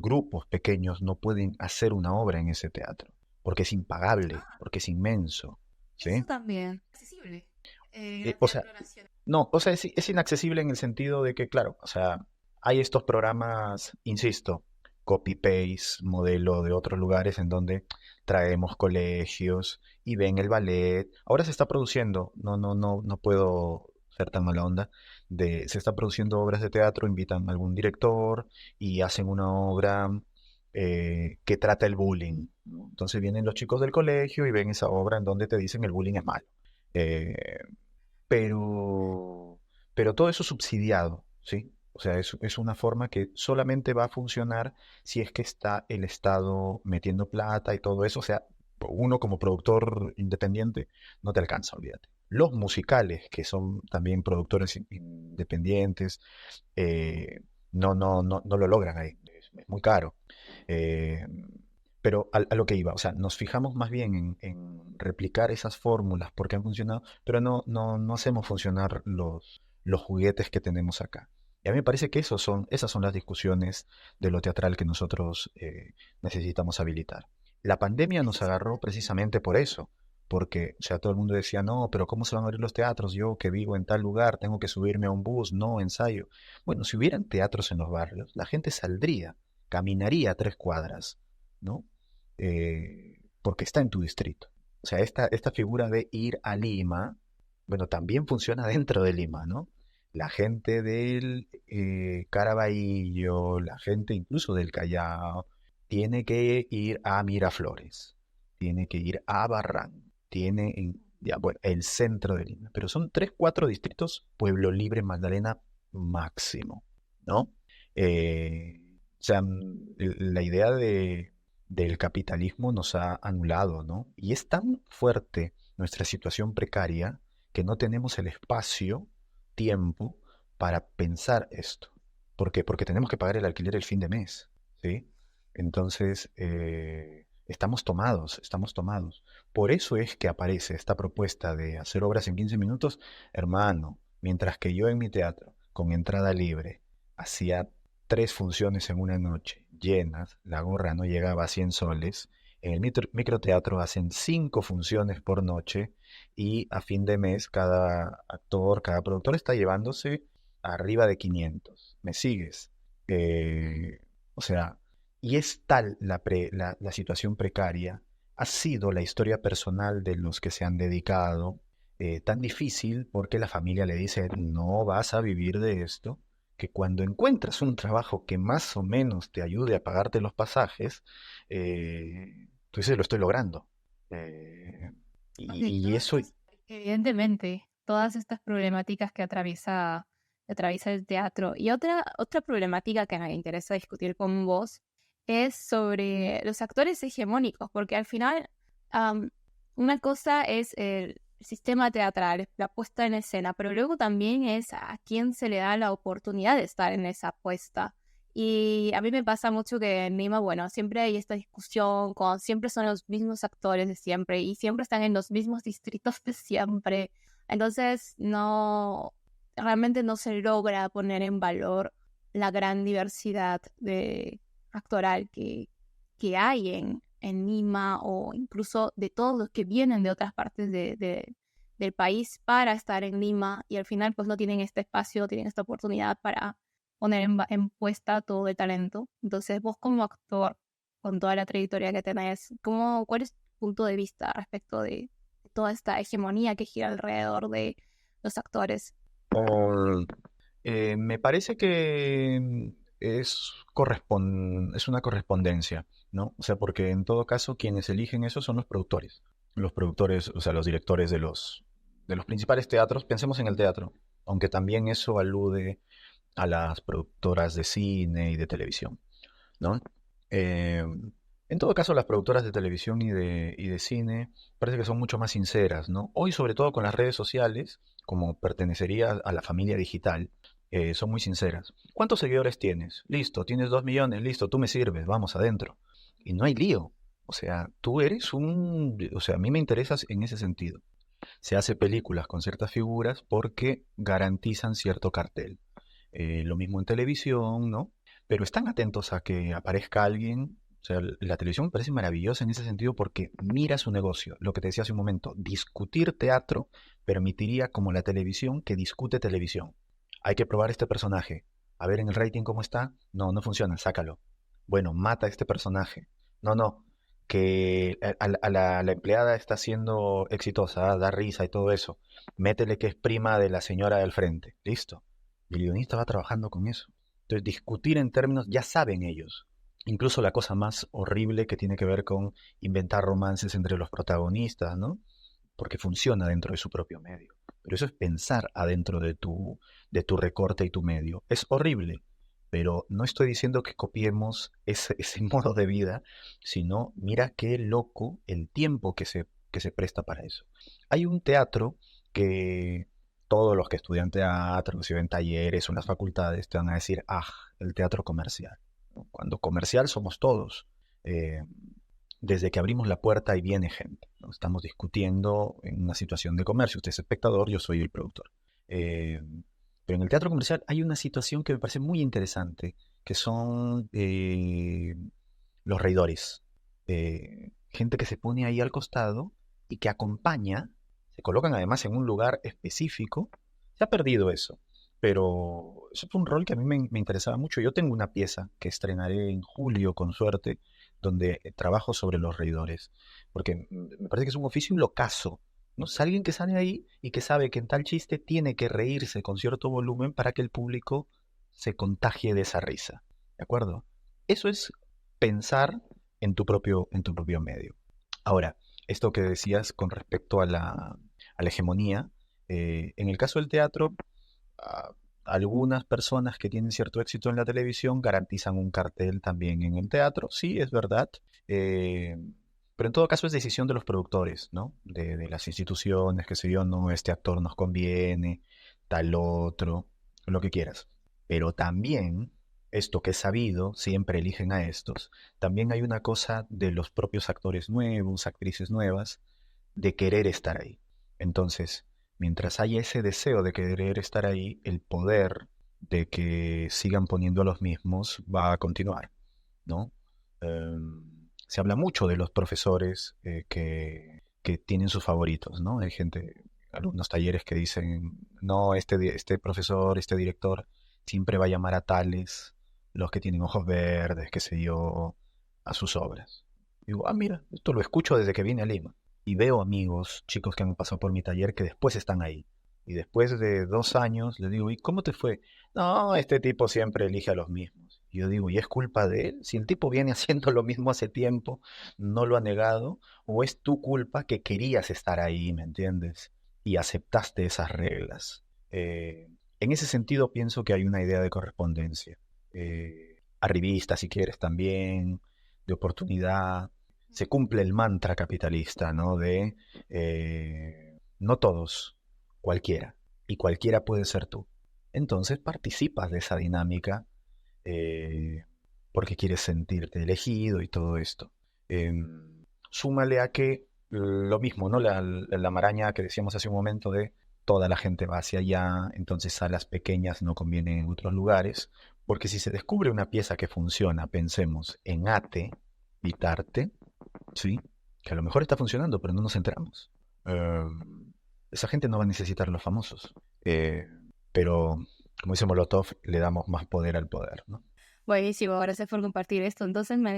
grupos pequeños no pueden hacer una obra en ese teatro, porque es impagable, Ah, porque es inmenso, eso ¿sí? también. Accesible. Gran O sea, Teatro Nacional. no, o sea, es inaccesible en el sentido de que, claro, o sea, hay estos programas, insisto, copy-paste, modelo de otros lugares en donde traemos colegios y ven el ballet. Ahora se está produciendo, no puedo ser tan mala onda, se está produciendo obras de teatro, invitan a algún director y hacen una obra que trata el bullying, ¿no? Entonces vienen los chicos del colegio y ven esa obra en donde te dicen el bullying es malo. Eh, pero, pero todo eso subsidiado, ¿sí? O sea, es una forma que solamente va a funcionar si es que está el Estado metiendo plata y todo eso. O sea, uno como productor independiente no te alcanza, olvídate. Los musicales, que son también productores independientes, eh, no lo logran ahí. Es muy caro. Eh, pero a lo que iba, o sea, nos fijamos más bien en replicar esas fórmulas porque han funcionado, pero no hacemos funcionar los juguetes que tenemos acá. Y a mí me parece que esas son las discusiones de lo teatral que nosotros necesitamos habilitar. La pandemia nos agarró precisamente por eso, porque, o sea, todo el mundo decía, no, pero ¿cómo se van a abrir los teatros? Yo que vivo en tal lugar, tengo que subirme a un bus, no, ensayo. Bueno, si hubieran teatros en los barrios, la gente saldría, caminaría 3 cuadras, ¿no? Porque está en tu distrito. O sea, esta figura de ir a Lima, bueno, también funciona dentro de Lima, ¿no? La gente del Caraballo, la gente incluso del Callao, tiene que ir a Miraflores, tiene que ir a Barranco, ya, bueno, el centro de Lima. Pero son 3, 4 distritos, Pueblo Libre, Magdalena, máximo, ¿no? O sea, la idea del capitalismo nos ha anulado, ¿no? Y es tan fuerte nuestra situación precaria que no tenemos el espacio, tiempo, para pensar esto. ¿Por qué? Porque tenemos que pagar el alquiler el fin de mes, ¿sí? Entonces, estamos tomados, estamos tomados. Por eso es que aparece esta propuesta de hacer obras en 15 minutos, hermano, mientras que yo en mi teatro, con entrada libre, hacía 3 funciones en una noche, llenas, la gorra no llegaba a 100 soles. En el microteatro hacen 5 funciones por noche y a fin de mes cada actor, cada productor está llevándose arriba de 500. ¿Me sigues? Eh, o sea, y es tal la situación precaria, ha sido la historia personal de los que se han dedicado tan difícil porque la familia le dice, no vas a vivir de esto, que cuando encuentras un trabajo que más o menos te ayude a pagarte los pasajes, tú dices, lo estoy logrando. Eh, De y todas eso, maneras. Evidentemente, todas estas problemáticas que atraviesa el teatro. Y otra problemática que me interesa discutir con vos es sobre los actores hegemónicos, porque al final am, una cosa es el sistema teatral, la puesta en escena, pero luego también es a quién se le da la oportunidad de estar en esa puesta. Y a mí me pasa mucho que en Lima, bueno, siempre hay esta discusión, siempre son los mismos actores de siempre y siempre están en los mismos distritos de siempre. Entonces, realmente no se logra poner en valor la gran diversidad actoral que hay en Lima o incluso de todos los que vienen de otras partes del país para estar en Lima y al final pues no tienen este espacio, tienen esta oportunidad para poner en puesta todo el talento. Entonces, vos como actor, con toda la trayectoria que tenés, ¿cuál es tu punto de vista respecto de toda esta hegemonía que gira alrededor de los actores? O, Me parece que es una correspondencia, ¿no? O sea, porque en todo caso quienes eligen eso son los productores. Los productores, o sea, los directores de los principales teatros. Pensemos en el teatro, aunque también eso alude a las productoras de cine y de televisión, ¿no? Eh, en todo caso, las productoras de televisión y de cine parece que son mucho más sinceras, ¿no? Hoy, sobre todo con las redes sociales, como pertenecería a la familia digital, son muy sinceras. ¿Cuántos seguidores tienes? Listo, tienes 2 millones, listo, tú me sirves, vamos adentro. Y no hay lío. O sea, tú eres o sea, a mí me interesas en ese sentido. Se hace películas con ciertas figuras porque garantizan cierto cartel. Lo mismo en televisión, ¿no? Pero están atentos a que aparezca alguien. O sea, la televisión me parece maravillosa en ese sentido porque mira su negocio. Lo que te decía hace un momento, discutir teatro permitiría como la televisión que discute televisión. Hay que probar este personaje. A ver en el rating cómo está. No, no funciona, sácalo. Bueno, mata a este personaje. No, no, que la empleada está siendo exitosa, da risa y todo eso. Métele que es prima de la señora del frente. Listo. Y el guionista va trabajando con eso. Entonces, discutir en términos, ya saben ellos. Incluso la cosa más horrible que tiene que ver con inventar romances entre los protagonistas, ¿no? Porque funciona dentro de su propio medio. Pero eso es pensar adentro de tu recorte y tu medio. Es horrible, pero no estoy diciendo que copiemos ese modo de vida, sino mira qué loco el tiempo que se presta para eso. Hay un teatro que todos los que estudian teatro, si ven talleres o en las facultades, te van a decir, ah, el teatro comercial. ¿No? Cuando comercial somos todos. Eh, Desde que abrimos la puerta y viene gente, ¿no? Estamos discutiendo en una situación de comercio. Usted es espectador, yo soy el productor. Eh, pero en el teatro comercial hay una situación que me parece muy interesante, que son los reidores. Gente que se pone ahí al costado y que acompaña, se colocan además en un lugar específico. Se ha perdido eso, pero eso fue un rol que a mí me interesaba mucho. Yo tengo una pieza que estrenaré en julio, con suerte, donde trabajo sobre los reidores, porque me parece que es un oficio locazo, ¿no? Es alguien que sale ahí y que sabe que en tal chiste tiene que reírse con cierto volumen para que el público se contagie de esa risa, ¿de acuerdo? Eso es pensar en tu propio medio. Ahora, esto que decías con respecto a la hegemonía, en el caso del teatro, a- algunas personas que tienen cierto éxito en la televisión garantizan un cartel también en el teatro, sí, es verdad, eh, pero en todo caso es decisión de los productores, ¿no? De las instituciones, que sé yo, no, este actor nos conviene, tal otro, lo que quieras. Pero también, esto que es sabido, siempre eligen a estos, también hay una cosa de los propios actores nuevos, actrices nuevas, de querer estar ahí. Entonces, mientras haya ese deseo de querer estar ahí, el poder de que sigan poniendo a los mismos va a continuar, ¿no? Se habla mucho de los profesores que tienen sus favoritos, ¿no? Hay gente, algunos talleres que dicen, no, este profesor, este director, siempre va a llamar a tales, los que tienen ojos verdes, qué sé yo, a sus obras. Digo, ah, mira, esto lo escucho desde que vine a Lima. Y veo amigos, chicos que han pasado por mi taller, que después están ahí. Y después de 2 años les digo, ¿y cómo te fue? No, este tipo siempre elige a los mismos. Y yo digo, ¿y es culpa de él? Si el tipo viene haciendo lo mismo hace tiempo, no lo ha negado, o es tu culpa que querías estar ahí, ¿me entiendes? y aceptaste esas reglas. En ese sentido pienso que hay una idea de correspondencia. Arribista, si quieres, también, de oportunidad. Se cumple el mantra capitalista, ¿no? De no todos, cualquiera. Y cualquiera puede ser tú. Entonces participas de esa dinámica porque quieres sentirte elegido y todo esto. Súmale a que lo mismo, ¿no? La maraña que decíamos hace un momento de toda la gente va hacia allá, entonces salas pequeñas no convienen en otros lugares, porque si se descubre una pieza que funciona, pensemos en Ate y Tarte, ¿sí? Que a lo mejor está funcionando, pero no nos enteramos. Esa gente no va a necesitar los famosos. Pero, como dice Molotov, le damos más poder al poder, ¿no? Buenísimo, gracias por compartir esto. Entonces me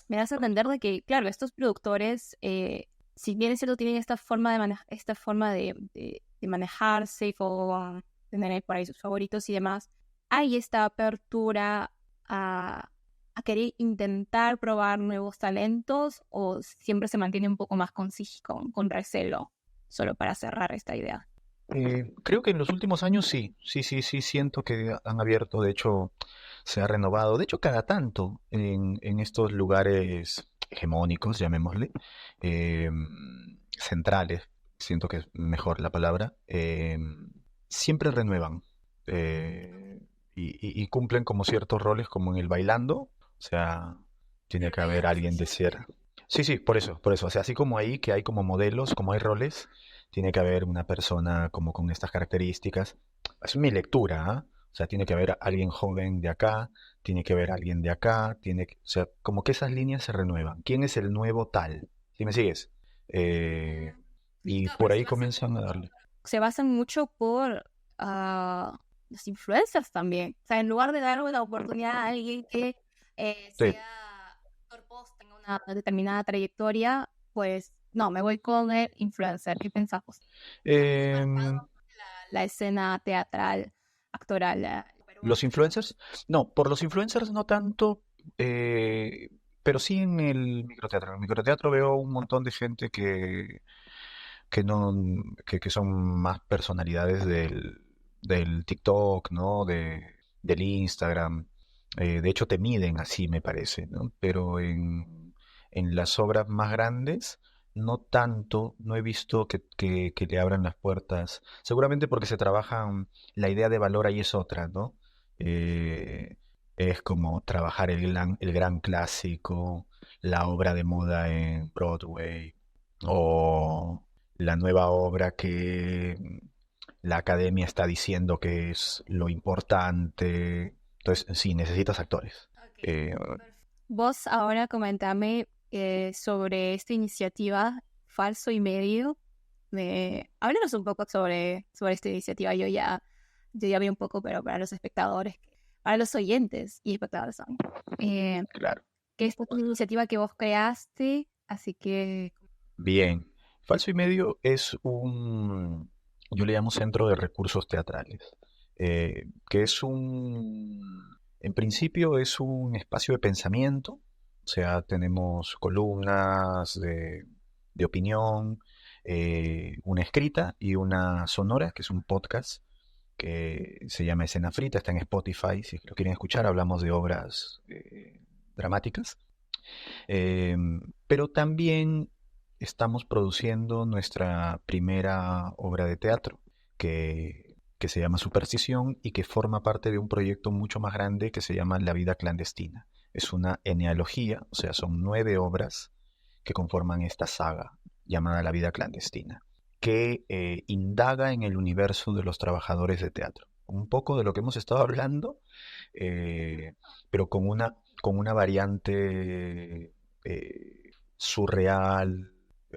das a entender de que, claro, estos productores, si bien es cierto, tienen esta forma de manejarse o tener por ahí sus favoritos y demás, hay esta apertura a querer intentar probar nuevos talentos, o siempre se mantiene un poco más con recelo, solo para cerrar esta idea. Creo que en los últimos años sí, siento que han abierto, de hecho, se ha renovado, de hecho, cada tanto en estos lugares hegemónicos, llamémosle, eh, centrales, siento que es mejor la palabra, siempre renuevan y cumplen como ciertos roles, como en el bailando, o sea, tiene que haber alguien de cierta... Sí, por eso, o sea, así como ahí que hay como modelos, como hay roles, tiene que haber una persona como con estas características. Es mi lectura, ¿ah? O sea, tiene que haber alguien joven de acá, tiene que haber alguien de acá, o sea, como que esas líneas se renuevan. ¿Quién es el nuevo tal? ¿Sí me sigues? Eh, y por ahí comienzan a darle. Se basan mucho por los influencers también. O sea, en lugar de darle la oportunidad a alguien que Sí. sea corposo, tenga una determinada trayectoria, pues no, me voy con el influencer. ¿Qué pensamos? Em, La escena teatral, actoral. ¿Los influencers? No, por los influencers no tanto, pero sí en el microteatro. En el microteatro veo un montón de gente que no, que son más personalidades del TikTok, ¿no? Del Instagram. De hecho, te miden así, me parece, ¿no? Pero en las obras más grandes, no tanto, no he visto que le abran las puertas. Seguramente porque se trabajan, la idea de valor ahí es otra, ¿no? Eh, es como trabajar el gran clásico, la obra de moda en Broadway, o la nueva obra que la academia está diciendo que es lo importante. Entonces, sí, necesitas actores. Eh, Vos ahora comentame sobre esta iniciativa Falso y Medio. Háblanos un poco sobre esta iniciativa. Yo ya vi un poco, pero para los espectadores, para los oyentes y espectadores también. claro. Que esta es una iniciativa que vos creaste, así que... Bien. Falso y Medio yo le llamo Centro de Recursos Teatrales, que en principio es un espacio de pensamiento, o sea, tenemos columnas de opinión, una escrita y una sonora, que es un podcast que se llama Escena Frita, está en Spotify, si lo quieren escuchar, hablamos de obras dramáticas. Eh, pero también estamos produciendo nuestra primera obra de teatro, que se llama Superstición y que forma parte de un proyecto mucho más grande que se llama La vida clandestina. Es una enealogía, o sea, son 9 obras que conforman esta saga llamada La vida clandestina, que indaga en el universo de los trabajadores de teatro. Un poco de lo que hemos estado hablando, pero con una variante surreal,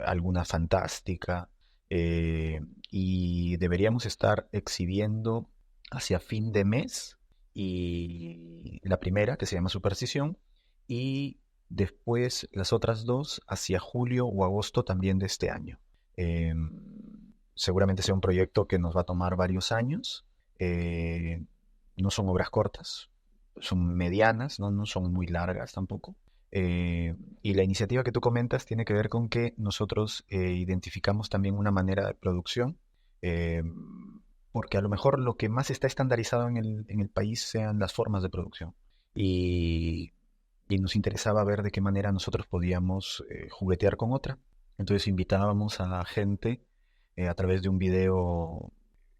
alguna fantástica, y deberíamos estar exhibiendo hacia fin de mes y la primera, que se llama Superstición, y después las otras dos hacia julio o agosto también de este año. Eh, Seguramente sea un proyecto que nos va a tomar varios años. No son obras cortas, son medianas, no son muy largas tampoco. Y la iniciativa que tú comentas tiene que ver con que nosotros identificamos también una manera de producción, eh, porque a lo mejor lo que más está estandarizado en el país sean las formas de producción. Y, y nos interesaba ver de qué manera nosotros podíamos juguetear con otra. Entonces invitábamos a gente a través de un video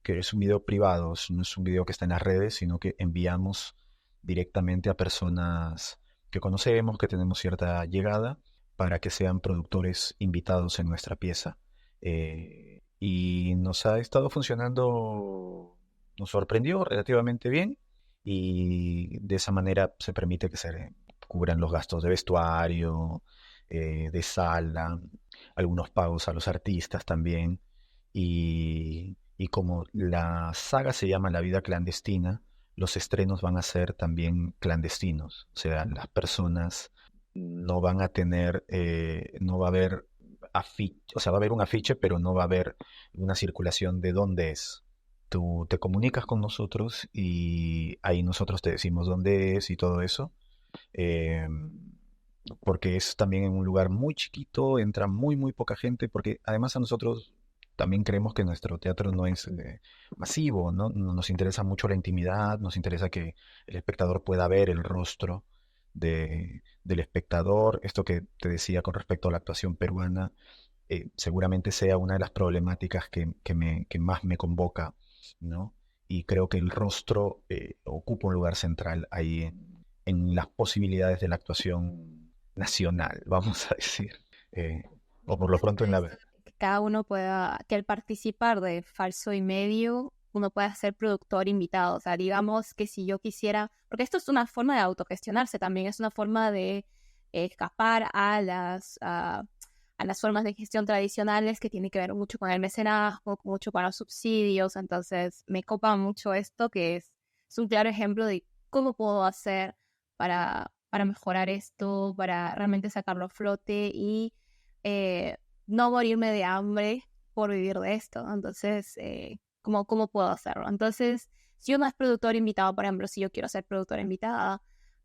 que es un video privado, no es un video que está en las redes, sino que enviamos directamente a personas que conocemos, que tenemos cierta llegada, para que sean productores invitados en nuestra pieza. Y nos ha estado funcionando, nos sorprendió relativamente bien y de esa manera se permite que se cubran los gastos de vestuario, de sala, algunos pagos a los artistas también. Y como la saga se llama La vida clandestina, los estrenos van a ser también clandestinos. O sea, las personas no van a tener, no va a haber afiche, o sea, va a haber un afiche, pero no va a haber una circulación de dónde es. Tú te comunicas con nosotros y ahí nosotros te decimos dónde es y todo eso. eh, Porque es también en un lugar muy chiquito, entra muy, muy poca gente, porque además a nosotros también creemos que nuestro teatro no es masivo, ¿no? Nos interesa mucho la intimidad, nos interesa que el espectador pueda ver el rostro del espectador. Esto que te decía con respecto a la actuación peruana, seguramente sea una de las problemáticas que más me convoca, ¿no? Y creo que el rostro ocupa un lugar central ahí en las posibilidades de la actuación nacional, vamos a decir. Eh, o por lo Eso pronto en la... que cada uno pueda, que al participar de Falso y Medio, uno pueda ser productor invitado. O sea, digamos que si yo quisiera, porque esto es una forma de autogestionarse también, es una forma de escapar a las formas de gestión tradicionales que tiene que ver mucho con el mecenazgo, mucho con los subsidios. Entonces, me copa mucho esto, que es un claro ejemplo de cómo puedo hacer para mejorar esto, para realmente sacarlo a flote y eh, no morirme de hambre por vivir de esto. Entonces, ¿cómo puedo hacerlo? Entonces, si uno es productor invitado, por ejemplo, si yo quiero ser productora invitada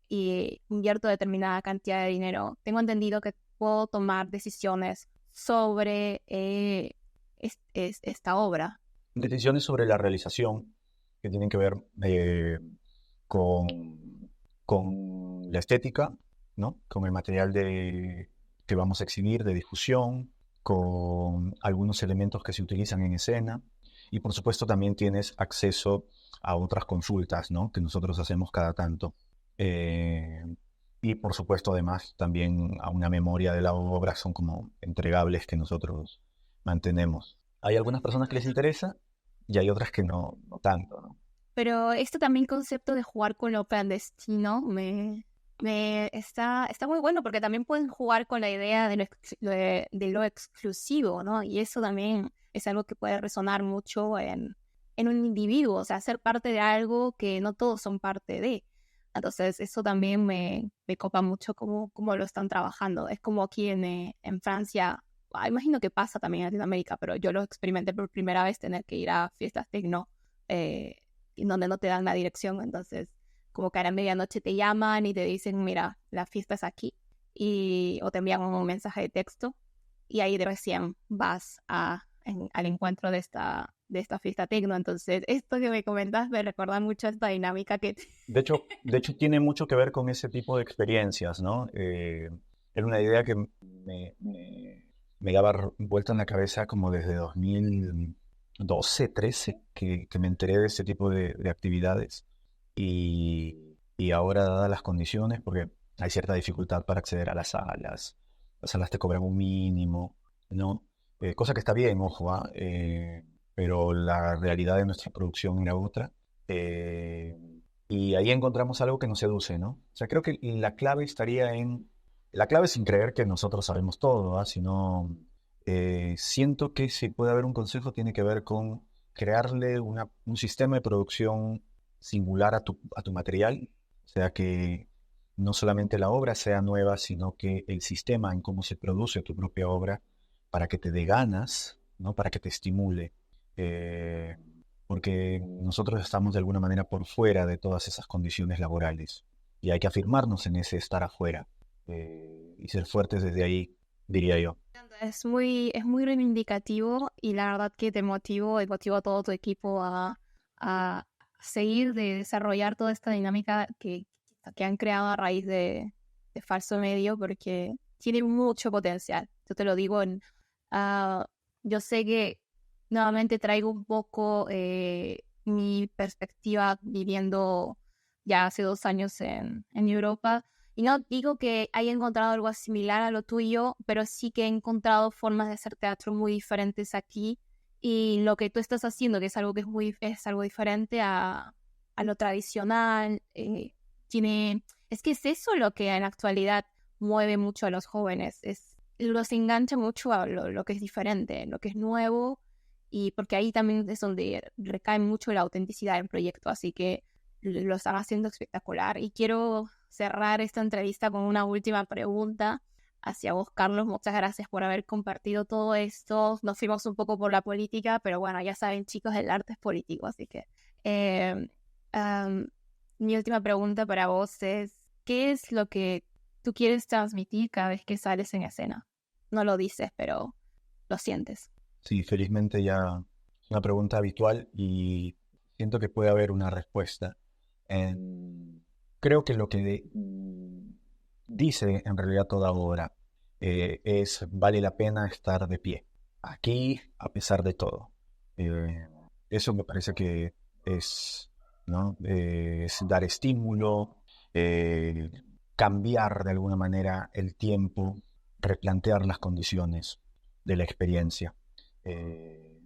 y invierto determinada cantidad de dinero, tengo entendido que puedo tomar decisiones sobre esta obra. Decisiones sobre la realización que tienen que ver con, con la estética, ¿no? Con el material que vamos a exhibir de difusión, con algunos elementos que se utilizan en escena y por supuesto también tienes acceso a otras consultas, ¿no? Que nosotros hacemos cada tanto. Eh, y por supuesto además también a una memoria de la obra, son como entregables que nosotros mantenemos. Hay algunas personas que les interesa y hay otras que no, no tanto, ¿no? Pero este también concepto de jugar con lo clandestino está muy bueno porque también pueden jugar con la idea de lo exclusivo, ¿no? Y eso también es algo que puede resonar mucho en un individuo, o sea, ser parte de algo que no todos son parte de. Entonces, eso también me copa mucho cómo lo están trabajando. Es como aquí en Francia, imagino que pasa también en Latinoamérica, pero yo lo experimenté por primera vez, tener que ir a fiestas tecno. eh, en donde no te dan la dirección. Entonces, como que a la medianoche te llaman y te dicen, mira, la fiesta es aquí. O te envían un mensaje de texto y ahí recién vas al encuentro de esta fiesta tecno. Entonces, esto que me comentas me recuerda mucho a esta dinámica que... De hecho, tiene mucho que ver con ese tipo de experiencias, ¿no? Era una idea que me daba vuelta en la cabeza como desde 2012, 13, que me enteré de ese tipo de actividades. Y ahora, dadas las condiciones, porque hay cierta dificultad para acceder a las salas te cobran un mínimo, ¿no? Cosa que está bien, ojo, ¿ah? Pero la realidad de nuestra producción era otra. Eh, y ahí encontramos algo que nos seduce, ¿no? O sea, creo que la clave estaría en... La clave sin creer que nosotros sabemos todo, ¿ah? Sino siento que si puede haber un consejo tiene que ver con crearle un sistema de producción singular a tu material. O sea, que no solamente la obra sea nueva, sino que el sistema en cómo se produce tu propia obra para que te dé ganas, ¿no? Para que te estimule. Eh, Porque nosotros estamos de alguna manera por fuera de todas esas condiciones laborales y hay que afirmarnos en ese estar afuera. y ser fuertes desde ahí, diría yo. Es muy reivindicativo y la verdad que te motivo y motivo a todo tu equipo a seguir de desarrollar toda esta dinámica que han creado a raíz de Falso Medio porque tiene mucho potencial. Yo te lo digo, ah, yo sé que nuevamente traigo un poco mi perspectiva viviendo ya hace 2 años en Europa. Y no digo que haya encontrado algo similar a lo tuyo, pero sí que he encontrado formas de hacer teatro muy diferentes aquí. Y lo que tú estás haciendo, que es algo es algo diferente a lo tradicional, es que es eso lo que en la actualidad mueve mucho a los jóvenes. Los engancha mucho a lo que es diferente, lo que es nuevo, y porque ahí también es donde recae mucho la autenticidad del proyecto. Así que lo están haciendo espectacular. Y quiero cerrar esta entrevista con una última pregunta hacia vos, Carlos. Muchas gracias por haber compartido todo esto. Nos fuimos un poco por la política, pero bueno, ya saben, chicos, el arte es político, así que eh, um, mi última pregunta para vos es, ¿qué es lo que tú quieres transmitir cada vez que sales en escena? No lo dices, pero lo sientes. Sí, felizmente ya es una pregunta habitual y siento que puede haber una respuesta. Creo que lo que dice en realidad toda obra es vale la pena estar de pie, aquí a pesar de todo. Eh, Eso me parece que es, ¿no? Es dar estímulo, eh, cambiar de alguna manera el tiempo, replantear las condiciones de la experiencia.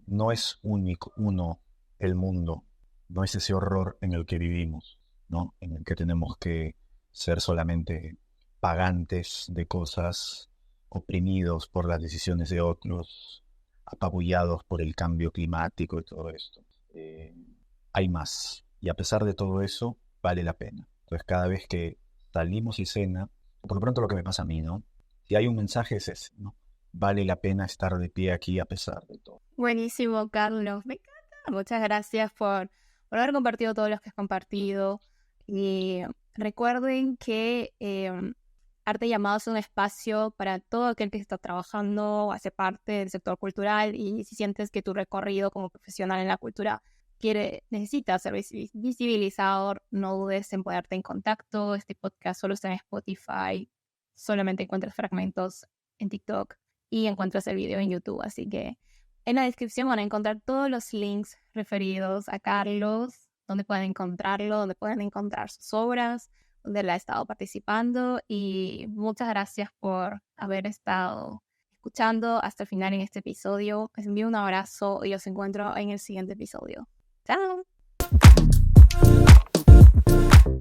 No es único, uno, el mundo, no es ese horror en el que vivimos, ¿no? En el que tenemos que ser solamente pagantes de cosas, oprimidos por las decisiones de otros, apabullados por el cambio climático y todo esto. Eh, Hay más, y a pesar de todo eso, vale la pena. Entonces, cada vez que salimos y cena, por lo pronto lo que me pasa a mí, ¿no? Si hay un mensaje es ese, ¿no? Vale la pena estar de pie aquí a pesar de todo. Buenísimo, Carlos. Me encanta. Muchas gracias por haber compartido todo lo que has compartido. Y recuerden que Arte Llamado es un espacio para todo aquel que está trabajando, hace parte del sector cultural, y si sientes que tu recorrido como profesional en la cultura necesita ser visibilizado, no dudes en ponerte en contacto. Este podcast solo está en Spotify, solamente encuentras fragmentos en TikTok y encuentras el video en YouTube. Así que en la descripción van a encontrar todos los links referidos a Carlos, donde pueden encontrarlo, donde pueden encontrar sus obras, donde él ha estado participando. Y muchas gracias por haber estado escuchando hasta el final en este episodio. Les envío un abrazo y os encuentro en el siguiente episodio. ¡Chao!